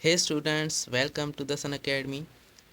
Hey students, welcome to the Sun Academy.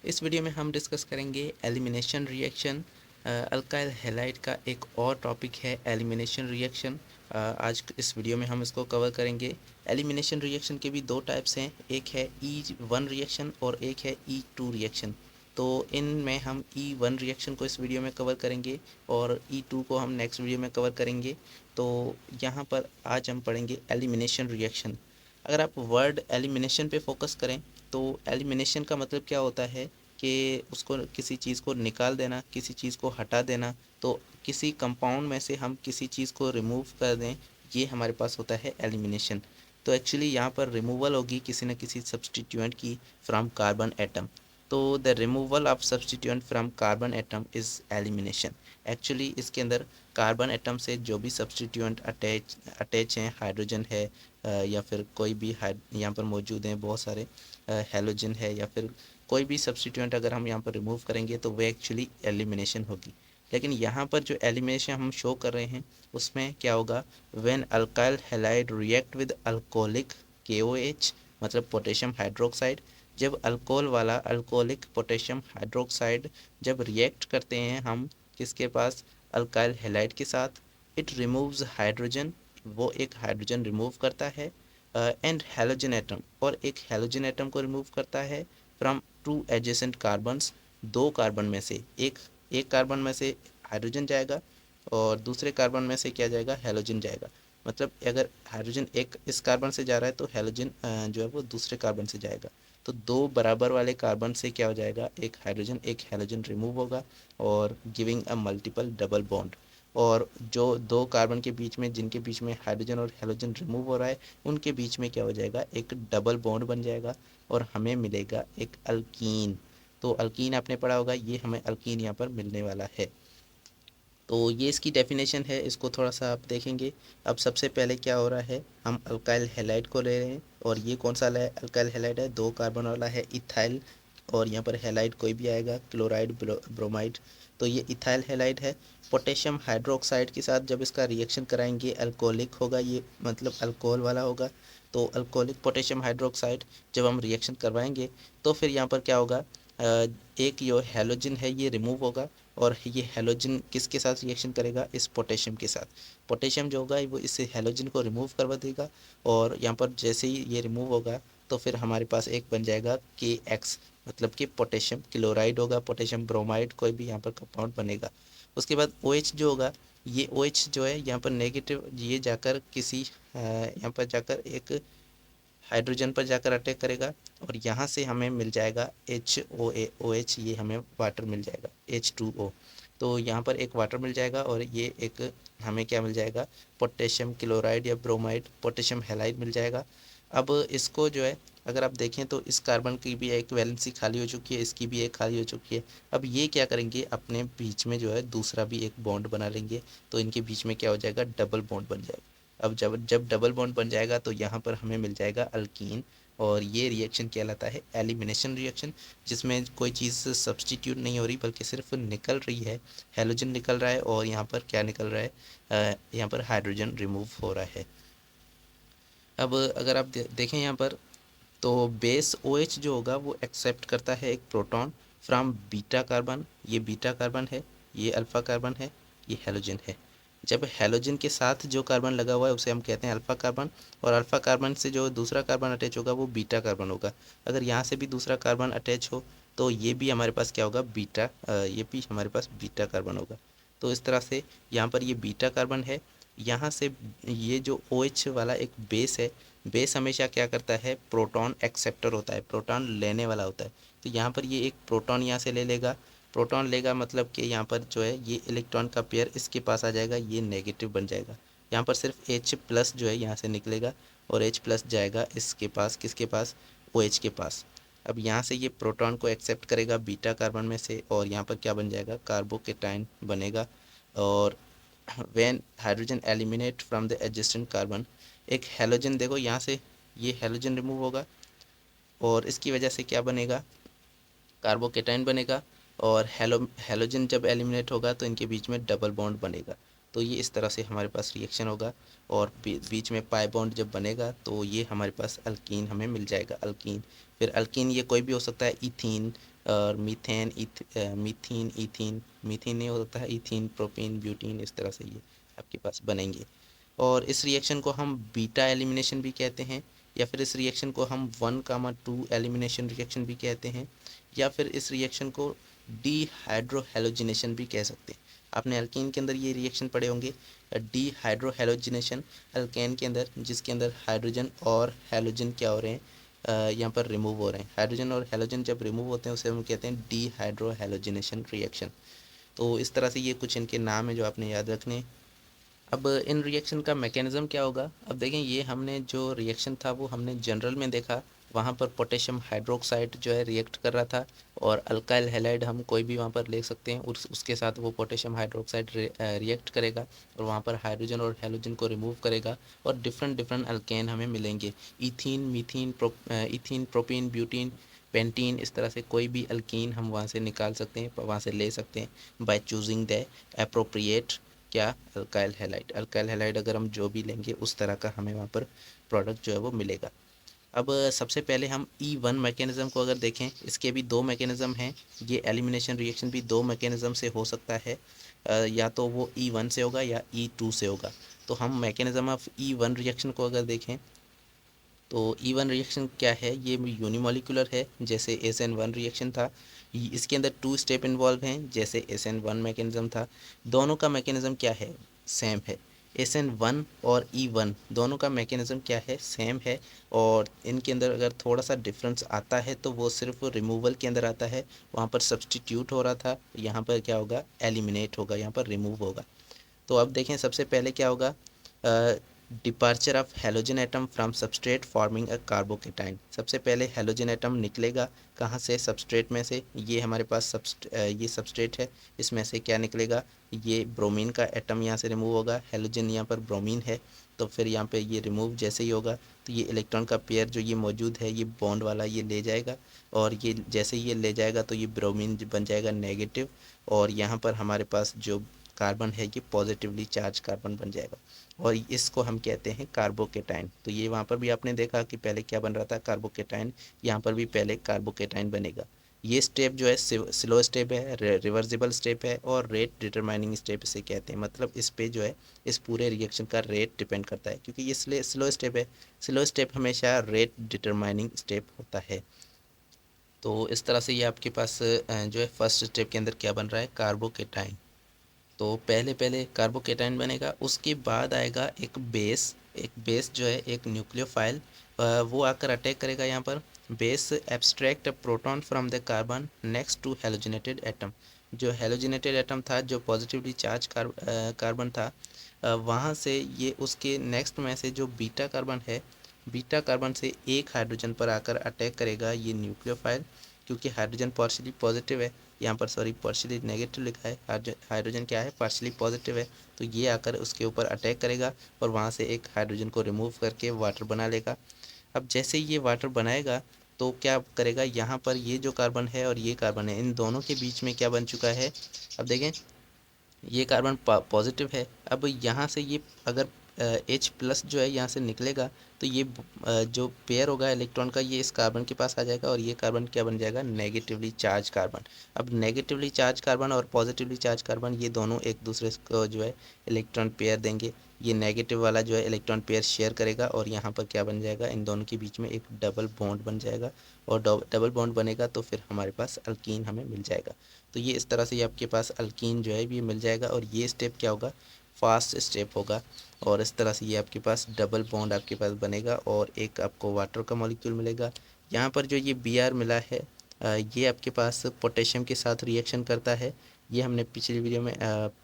इस video में हम डिस्कस करेंगे एलिमिनेशन रिएक्शन। अल्काइल हैलाइड का एक और टॉपिक है एलिमिनेशन रिएक्शन। आज इस वीडियो में हम इसको कवर करेंगे। एलिमिनेशन रिएक्शन के भी दो टाइप्स हैं, एक है E1 रिएक्शन और एक है E2 रिएक्शन। तो इनमें हम E1 रिएक्शन को इस वीडियो में कवर करेंगे और E2 को हम नेक्स्ट वीडियो में कवर करेंगे। तो यहाँ पर आज हम पढ़ेंगे एलिमिनेशन रिएक्शन। अगर आप वर्ड एलिमिनेशन पे फोकस करें तो एलिमिनेशन का मतलब क्या होता है कि उसको किसी चीज़ को निकाल देना, किसी चीज़ को हटा देना। तो किसी कंपाउंड में से हम किसी चीज़ को रिमूव कर दें, ये हमारे पास होता है एलिमिनेशन। तो एक्चुअली यहाँ पर रिमूवल होगी किसी न किसी सब्सटीट्यूएंट की फ्रॉम कार्बन एटम। तो the removal of substituent from carbon atom is elimination. Actually इसके अंदर कार्बन एटम से जो भी सब्सटीट्यूएंट अटैच हैं, हाइड्रोजन है या फिर कोई भी यहाँ पर मौजूद हैं बहुत सारे हेलोजन है, या फिर कोई भी सब्सटीट्यूएंट अगर हम यहाँ पर रिमूव करेंगे तो वो एक्चुअली एलिमिनेशन होगी। लेकिन यहाँ पर जो एलिमिनेशन हम शो कर रहे हैं उसमें क्या होगा, when alkyl halide react with alcoholic KOH मतलब पोटेशियम हाइड्रोक्साइड। जब अल्कोहल वाला अल्कोहलिक पोटेशियम हाइड्रोक्साइड जब रिएक्ट करते हैं हम किसके पास, अल्काइल हैलाइड के साथ, इट रिमूव्स हाइड्रोजन, वो एक हाइड्रोजन रिमूव करता है, एंड हेलोजन एटम, और एक हेलोजन एटम को रिमूव करता है फ्रॉम टू एडजेसेंट कार्बन्स। दो कार्बन में से एक एक कार्बन में से हाइड्रोजन जाएगा और दूसरे कार्बन में से क्या जाएगा, हेलोजन जाएगा। मतलब अगर हाइड्रोजन एक इस कार्बन से जा रहा है तो हेलोजन जो है वो दूसरे कार्बन से जाएगा। तो दो बराबर वाले कार्बन से क्या हो जाएगा, एक हाइड्रोजन एक हेलोजन रिमूव होगा और giving a multiple double bond. और जो दो कार्बन के बीच में, जिनके बीच में हाइड्रोजन और हेलोजन रिमूव हो रहा है, उनके बीच में क्या हो जाएगा, एक डबल बॉन्ड बन जाएगा और हमें मिलेगा एक अल्कीन। तो अल्कीन आपने पढ़ा होगा, ये हमें अल्कीन यहाँ पर मिलने वाला है। तो ये इसकी डेफिनेशन है, इसको थोड़ा सा आप देखेंगे। अब सबसे पहले क्या हो रहा है, हम अल्काइल हैलाइड को ले रहे हैं और ये कौन सा अल्काइल हैलाइड है, दो कार्बन वाला है, इथाइल। और यहाँ पर हैलाइड कोई भी आएगा, क्लोराइड ब्रोमाइड। तो ये इथाइल हैलाइड है। पोटेशियम हाइड्रोक्साइड के साथ जब इसका रिएक्शन कराएंगे अल्कोहलिक होगा, ये मतलब अल्कोहल वाला होगा। तो अल्कोहलिक पोटेशियम हाइड्रोक्साइड जब हम रिएक्शन करवाएंगे तो फिर यहाँ पर क्या होगा, एक जो हैलोजन है ये रिमूव होगा और ये हैलोजन किसके साथ रिएक्शन करेगा, इस पोटेशियम के साथ। पोटेशियम जो होगा वो इस हैलोजन को रिमूव करवा देगा और यहाँ पर जैसे ही ये रिमूव होगा तो फिर हमारे पास एक बन जाएगा KX, मतलब कि पोटेशियम क्लोराइड होगा, पोटेशियम ब्रोमाइड, कोई भी यहाँ पर कंपाउंड बनेगा। उसके बाद OH जो होगा, ये OH जो है यहाँ पर नेगेटिव, ये जाकर किसी यहाँ पर जाकर एक हाइड्रोजन पर जाकर अटैक करेगा और यहाँ से हमें मिल जाएगा HOH, ये हमें वाटर मिल जाएगा H2O। तो यहाँ पर एक वाटर मिल जाएगा और ये एक हमें क्या मिल जाएगा, पोटेशियम क्लोराइड या ब्रोमाइड, पोटेशियम हैलाइड मिल जाएगा। अब इसको जो है अगर आप देखें तो इस कार्बन की भी एक वैलेंसी खाली हो चुकी है, इसकी भी एक खाली हो चुकी है। अब ये क्या करेंगे, अपने बीच में जो है दूसरा भी एक बॉन्ड बना लेंगे, तो इनके बीच में क्या हो जाएगा, डबल बॉन्ड बन जाएगा। अब जब जब डबल बॉन्ड बन जाएगा तो यहाँ पर हमें मिल जाएगा अल्कीन। और ये रिएक्शन कहलाता है एलिमिनेशन रिएक्शन, जिसमें कोई चीज़ सब्सटीट्यूट नहीं हो रही बल्कि सिर्फ निकल रही है, हेलोजन निकल रहा है और यहाँ पर क्या निकल रहा है, यहाँ पर हाइड्रोजन रिमूव हो रहा है। अब अगर आप देखें यहाँ पर, तो बेस OH जो होगा वो एक्सेप्ट करता है एक प्रोटॉन फ्रॉम बीटा कार्बन। ये बीटा कार्बन है, ये अल्फ़ा कार्बन है, ये हेलोजन है। जब हेलोजन के साथ जो कार्बन लगा हुआ है उसे हम कहते हैं अल्फ़ा कार्बन, और अल्फ़ा कार्बन से जो दूसरा कार्बन अटैच होगा वो बीटा कार्बन होगा। अगर यहाँ से भी दूसरा कार्बन अटैच हो तो ये भी हमारे पास क्या होगा, बीटा, ये भी हमारे पास बीटा कार्बन होगा। तो इस तरह से यहाँ पर ये बीटा कार्बन है। यहाँ से ये जो OH वाला एक बेस है, बेस हमेशा क्या करता है, प्रोटॉन एक्सेप्टर होता है, प्रोटॉन लेने वाला होता है। तो यहाँ पर ये एक प्रोटॉन यहाँ से ले लेगा, प्रोटॉन लेगा मतलब कि यहाँ पर जो है ये इलेक्ट्रॉन का पेयर इसके पास आ जाएगा, ये नेगेटिव बन जाएगा। यहाँ पर सिर्फ H+ जो है यहाँ से निकलेगा और H+ जाएगा इसके पास, किसके पास, OH के पास। अब यहाँ से ये प्रोटॉन को एक्सेप्ट करेगा बीटा कार्बन में से और यहाँ पर क्या बन जाएगा, कार्बोकेटाइन बनेगा। और when hydrogen eliminate from the adjacent carbon, एक हेलोजन देखो यहाँ से, ये हेलोजन रिमूव होगा और इसकी वजह से क्या बनेगा, कार्बोकेटाइन बनेगा। और हेलोजन जब एलिमिनेट होगा तो इनके बीच में डबल बॉन्ड बनेगा तो ये इस तरह से हमारे पास रिएक्शन होगा और बीच में पाई बॉन्ड जब बनेगा तो ये हमारे पास अल्कीन हमें मिल जाएगा, अल्कीन। फिर अल्कीन ये कोई भी हो सकता है, इथीन और मीथेन, मीथीन, इथीन, मीथीन नहीं हो सकता है, इथीन, प्रोपीन, ब्यूटीन, इस तरह से ये आपके पास बनेंगे। और इस रिएक्शन को हम बीटा एलिमिनेशन भी कहते हैं, या फिर इस रिएक्शन को हम 1,2 एलिमिनेशन रिएक्शन भी कहते हैं, या फिर इस रिएक्शन को डीहाइड्रोहेलोजिनेशन भी कह सकते हैं। आपने अल्कीन के अंदर ये रिएक्शन पढ़े होंगे, डीहाइड्रोहेलोजिनेशन, अल्केन के अंदर जिसके अंदर हाइड्रोजन और हेलोजन क्या हो रहे हैं, यहाँ पर रिमूव हो रहे हैं। हाइड्रोजन और हेलोजन जब रिमूव होते हैं उसे हम कहते हैं डीहाइड्रोहेलोजिनेशन रिएक्शन। तो इस तरह से ये कुछ इनके नाम है जो आपने याद रखने हैं। अब इन रिएक्शन का मैकेनिज़्म क्या होगा, अब देखें ये हमने जो रिएक्शन था वो हमने जनरल में देखा, वहाँ पर पोटेशियम हाइड्रोक्साइड जो है रिएक्ट कर रहा था, और अल्काइल हैलाइड हम कोई भी वहाँ पर ले सकते हैं, उसके साथ वो पोटेशियम हाइड्रोक्साइड रिएक्ट करेगा और वहाँ पर हाइड्रोजन और हेलोजन को रिमूव करेगा और डिफरेंट डिफरेंट अल्केन हमें मिलेंगे, ethene, methene, ethene, propene, butene, pentene, इस तरह से कोई भी अल्कीन हम वहाँ से निकाल सकते हैं, वहाँ से ले सकते हैं बाय चूजिंग द अप्रोप्रिएट क्या, अल्काइल हैलाइड। अल्काइल हैलाइड अगर हम जो भी लेंगे उस तरह का हमें वहाँ पर प्रोडक्ट जो है वो मिलेगा। अब सबसे पहले हम E1 मैकेनिज़्म को अगर देखें, इसके भी दो मैकेनिज़्म हैं। ये एलिमिनेशन रिएक्शन भी दो मैकेनिज़्म से हो सकता है, या तो वो E1 से होगा या E2 से होगा। तो हम मैकेनिज़्म ऑफ E1 रिएक्शन को अगर देखें तो E1 रिएक्शन क्या है, ये यूनिमोलिकुलर है जैसे SN1 रिएक्शन था। इसके अंदर 2 स्टेप इन्वॉल्व हैं जैसे SN1 मैकेनिज़्म था। दोनों का मैकेनिज़्म क्या है, सेम है। SN1 और E1 दोनों का मैकेनिज़्म क्या है, सेम है। और इनके अंदर अगर थोड़ा सा डिफरेंस आता है तो वो सिर्फ रिमूवल के अंदर आता है, वहाँ पर सब्सटीट्यूट हो रहा था, यहाँ पर क्या होगा, एलिमिनेट होगा, यहाँ पर रिमूव होगा। तो अब देखें सबसे पहले क्या होगा, departure of halogen atom from substrate forming a carbocation. सबसे पहले हेलोजन एटम निकलेगा कहाँ से, सबस्ट्रेट में से। ये हमारे पास ये सबस्ट्रेट है, इसमें से क्या निकलेगा, ये ब्रोमीन का एटम यहाँ से रिमूव होगा। हेलोजन यहाँ पर ब्रोमीन है, तो फिर यहाँ पे ये रिमूव जैसे ही होगा तो ये इलेक्ट्रॉन का पेयर जो ये मौजूद है, ये बॉन्ड वाला ये ले जाएगा, और ये जैसे ही ये ले जाएगा तो ये ब्रोमीन बन जाएगा नेगेटिव, और यहाँ पर हमारे पास जो कार्बन है ये पॉजिटिवली चार्ज कार्बन बन जाएगा, और इसको हम कहते हैं कार्बोकेटाइन। तो ये वहाँ पर भी आपने देखा कि पहले क्या बन रहा था, कार्बोकेटाइन, यहाँ पर भी पहले कार्बोकेटाइन बनेगा। ये स्टेप जो है स्लो स्टेप है, रिवर्सिबल स्टेप है, और रेट डिटरमाइनिंग स्टेप इसे कहते हैं। मतलब इस पे जो है इस पूरे रिएक्शन का रेट डिपेंड करता है, क्योंकि ये स्लो स्टेप है। स्लो स्टेप हमेशा रेट डिटरमाइनिंग स्टेप होता है। तो इस तरह से ये आपके पास जो है फर्स्ट स्टेप के अंदर क्या बन रहा है, कार्बोकेटाइन। तो पहले पहले कार्बोकेटाइन बनेगा, उसके बाद आएगा एक बेस जो है एक न्यूक्लियोफाइल, वो आकर अटैक करेगा यहाँ पर। Base abstract proton from the carbon next to halogenated atom. जो हेलोजिनेटेड एटम था, जो पॉजिटिवली चार्ज कार्बन था, वहाँ से ये उसके नेक्स्ट में से जो बीटा कार्बन है, बीटा कार्बन से एक हाइड्रोजन पर आकर अटैक करेगा ये न्यूक्लियोफाइल, क्योंकि हाइड्रोजन पार्शियली पॉजिटिव है, यहाँ पर सॉरी पार्शियली नेगेटिव लिखा है, हाइड्रोजन क्या है, पार्शियली पॉजिटिव है। तो ये आकर उसके ऊपर अटैक करेगा और वहाँ से एक हाइड्रोजन को रिमूव करके वाटर बना लेगा। अब जैसे ये वाटर बनाएगा तो क्या करेगा, यहाँ पर ये जो कार्बन है और ये कार्बन है, इन दोनों के बीच में क्या बन चुका है, अब देखें ये कार्बन पॉजिटिव है। अब यहाँ से ये अगर H+ जो है यहाँ से निकलेगा तो ये जो पेयर होगा इलेक्ट्रॉन का, ये इस कार्बन के पास आ जाएगा, और ये कार्बन क्या बन जाएगा, नेगेटिवली चार्ज कार्बन। अब नेगेटिवली चार्ज कार्बन और पॉजिटिवली चार्ज कार्बन ये दोनों एक दूसरे को जो है इलेक्ट्रॉन पेयर देंगे। ये नेगेटिव वाला जो है इलेक्ट्रॉन पेयर शेयर करेगा, और यहाँ पर क्या बन जाएगा, इन दोनों के बीच में एक डबल बॉन्ड बन जाएगा, और डबल बॉन्ड बनेगा तो फिर हमारे पास अल्कीन हमें मिल जाएगा। तो ये इस तरह से ये आपके पास अल्कीन जो है ये मिल जाएगा, और ये स्टेप क्या होगा, फास्ट स्टेप होगा, और इस तरह से ये आपके पास डबल बॉन्ड आपके पास बनेगा और एक आपको वाटर का मॉलिक्यूल मिलेगा। यहाँ पर जो ये Br मिला है, ये आपके पास पोटेशियम के साथ रिएक्शन करता है। ये हमने पिछली वीडियो में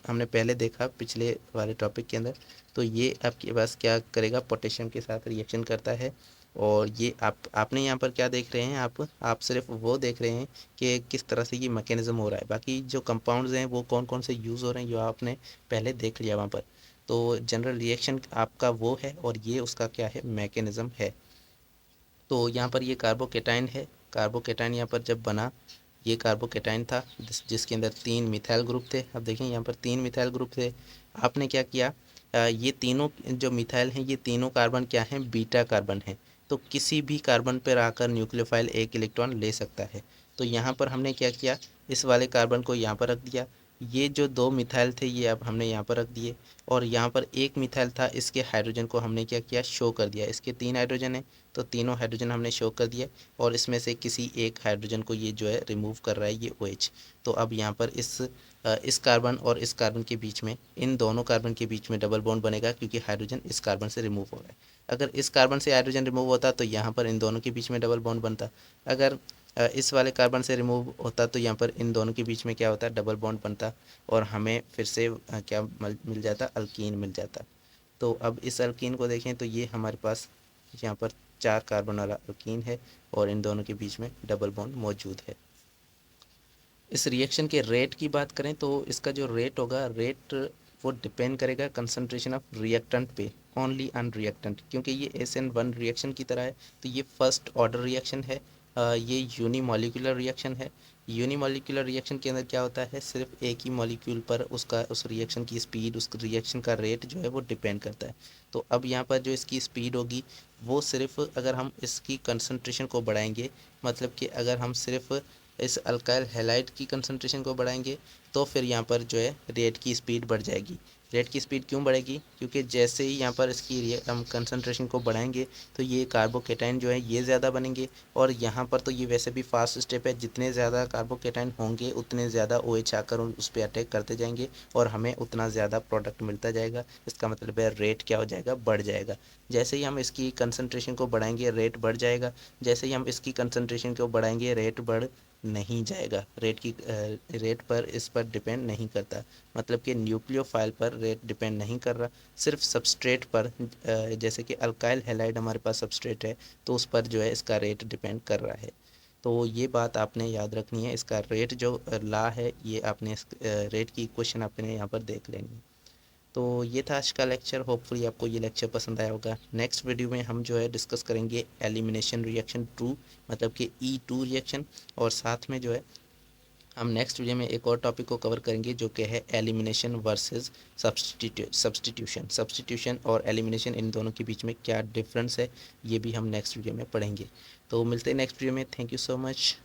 हमने पहले देखा पिछले वाले टॉपिक के अंदर। तो ये आपके पास क्या करेगा, पोटेशियम के साथ रिएक्शन करता है, और ये आपने यहाँ पर क्या देख रहे हैं, आप सिर्फ वो देख रहे हैं कि किस तरह से ये मैकेनिज़्म हो रहा है। बाकी जो कंपाउंड्स हैं वो कौन कौन से यूज़ हो रहे हैं जो आपने पहले देख लिया वहाँ पर। तो जनरल रिएक्शन आपका वो है, और ये उसका क्या है, मैकेनिज़्म है। तो यहाँ पर ये कार्बोकेटाइन है, कार्बोकेटाइन यहाँ पर जब बना, ये कार्बोकेटाइन था जिसके अंदर 3 मिथाइल ग्रुप थे। अब देखें यहाँ पर 3 मिथाइल ग्रुप थे। आपने क्या किया, ये तीनों जो मिथाइल हैं ये तीनों कार्बन क्या हैं, बीटा कार्बन हैं। तो किसी भी कार्बन पर आकर न्यूक्लियोफाइल एक इलेक्ट्रॉन ले सकता है। तो यहाँ पर हमने क्या किया, इस वाले कार्बन को यहाँ पर रख दिया। ये जो 2 मिथाइल थे ये अब हमने यहाँ पर रख दिए, और यहाँ पर एक मिथाइल था, इसके हाइड्रोजन को हमने क्या किया, शो कर दिया। इसके 3 हाइड्रोजन है तो तीनों हाइड्रोजन हमने शो कर दिया, और इसमें से किसी एक हाइड्रोजन को ये जो है रिमूव कर रहा है, ये OH। तो अब यहाँ पर इस कार्बन और इस कार्बन के बीच में, इन दोनों कार्बन के बीच में डबल बॉन्ड बनेगा, क्योंकि हाइड्रोजन इस कार्बन से रिमूव हो रहा है। अगर इस कार्बन से हाइड्रोजन रिमूव होता तो यहाँ पर इन दोनों के बीच में डबल बॉन्ड बनता। अगर इस वाले कार्बन से रिमूव होता तो यहाँ पर इन दोनों के बीच में क्या होता, डबल बॉन्ड बनता, और हमें फिर से क्या मिल जाता, अल्कीन मिल जाता। तो अब इस अल्कीन को देखें तो ये हमारे पास यहाँ पर 4 कार्बन वाला अल्कीन है, और इन दोनों के बीच में डबल बॉन्ड मौजूद है। इस रिएक्शन के रेट की बात करें तो इसका जो रेट होगा, रेट वो डिपेंड करेगा कंसंट्रेशन ऑफ रिएक्टेंट पे, ओनली ऑन रिएक्टेंट, क्योंकि ये SN1 रिएक्शन की तरह है। तो ये फर्स्ट ऑर्डर रिएक्शन है, ये यूनिमॉलिक्यूलर रिएक्शन है। यूनिमॉलिक्यूलर रिएक्शन के अंदर क्या होता है, सिर्फ एक ही मॉलिक्यूल पर उसका उस रिएक्शन की स्पीड, उस रिएक्शन का रेट जो है वो डिपेंड करता है। तो अब यहाँ पर जो इसकी स्पीड होगी वो सिर्फ अगर हम इसकी कंसंट्रेशन को बढ़ाएंगे, मतलब कि अगर हम सिर्फ इस अल्काइल हैलाइड की कंसंट्रेशन को बढ़ाएंगे तो फिर यहाँ पर जो है रेट की स्पीड बढ़ जाएगी। रेट की स्पीड क्यों बढ़ेगी, क्योंकि जैसे ही यहाँ पर इसकी हम कंसंट्रेशन को बढ़ाएंगे तो ये कार्बोकेटाइन जो है ये ज़्यादा बनेंगे, और यहाँ पर तो ये वैसे भी फास्ट स्टेप है, जितने ज़्यादा कार्बोकेटाइन होंगे उतने ज़्यादा OH आकर उस पर अटैक करते जाएंगे, और हमें उतना ज़्यादा प्रोडक्ट मिलता जाएगा। इसका मतलब है रेट क्या हो जाएगा, बढ़ जाएगा। जैसे ही हम इसकी कंसंट्रेशन को बढ़ाएंगे रेट बढ़ जाएगा, जैसे ही हम इसकी कंसंट्रेशन को बढ़ाएंगे रेट बढ़ नहीं जाएगा। रेट पर इस पर डिपेंड नहीं करता, मतलब कि न्यूक्लियोफाइल पर रेट डिपेंड नहीं कर रहा, सिर्फ सबस्ट्रेट पर, जैसे कि अल्काइल हैलाइड हमारे पास सबस्ट्रेट है तो उस पर जो है इसका रेट डिपेंड कर रहा है। तो ये बात आपने याद रखनी है। इसका रेट जो ला है ये आपने इस रेट की इक्वेशन आपने यहाँ पर देख लेनी है। तो ये था आज का लेक्चर। होपफुली आपको ये लेक्चर पसंद आया होगा। नेक्स्ट वीडियो में हम जो है डिस्कस करेंगे एलिमिनेशन रिएक्शन 2, मतलब कि E2 रिएक्शन, और साथ में जो है हम नेक्स्ट वीडियो में एक और टॉपिक को कवर करेंगे जो कि है एलिमिनेशन वर्सेस सब्स्टिट्यूशन और एलिमिनेशन, इन दोनों के बीच में क्या डिफरेंस है ये भी हम नेक्स्ट वीडियो में पढ़ेंगे। तो मिलते हैं नेक्स्ट वीडियो में। Thank you so much.